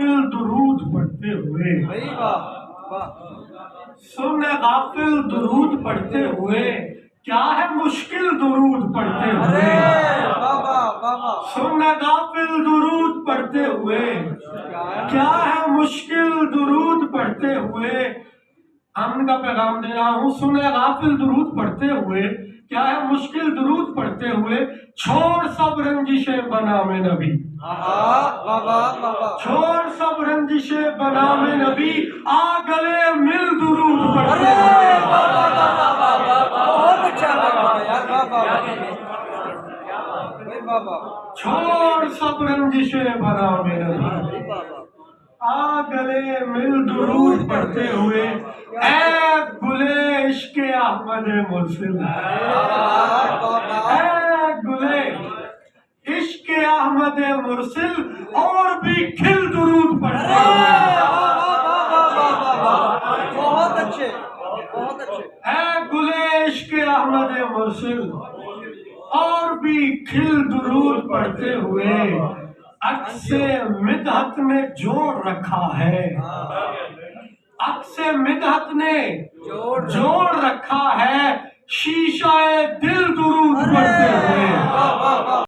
غافل درود پڑھتے ہوئے، سن غافل درود پڑھتے ہوئے، کیا ہے مشکل درود پڑھتے ہوئے، سن غافل درود پڑھتے ہوئے، کیا ہے مشکل درود پڑھتے ہوئے۔ امن کا پیغام دے رہا ہوں، سن غافل درود پڑھتے ہوئے، کیا ہے مشکل درود پڑھتے ہوئے، چھوڑ سب رنجشیں بنام نبی، چھوڑ سب رنجشیں بنام نبی، آ گلے مل درود پڑھتے ہوئے۔ چھوڑ سب رنجشیں بنام نبی، آ گلے مل درود پڑھتے ہوئے، اے گلے عشق احمد مرسل، اے گلے عشق احمد مرسل، اور بھی کھل درود پڑھتے ہوئے۔ بہت اچھے، بہت اچھے۔ اے گلے عشق احمد مرسل، اور بھی کھل درود پڑھتے ہوئے، عکس مدحت نے جوڑ رکھا ہے، عکس مدحت نے جوڑ رکھا ہے، شیشہ دل درود پڑھتے ہوئے۔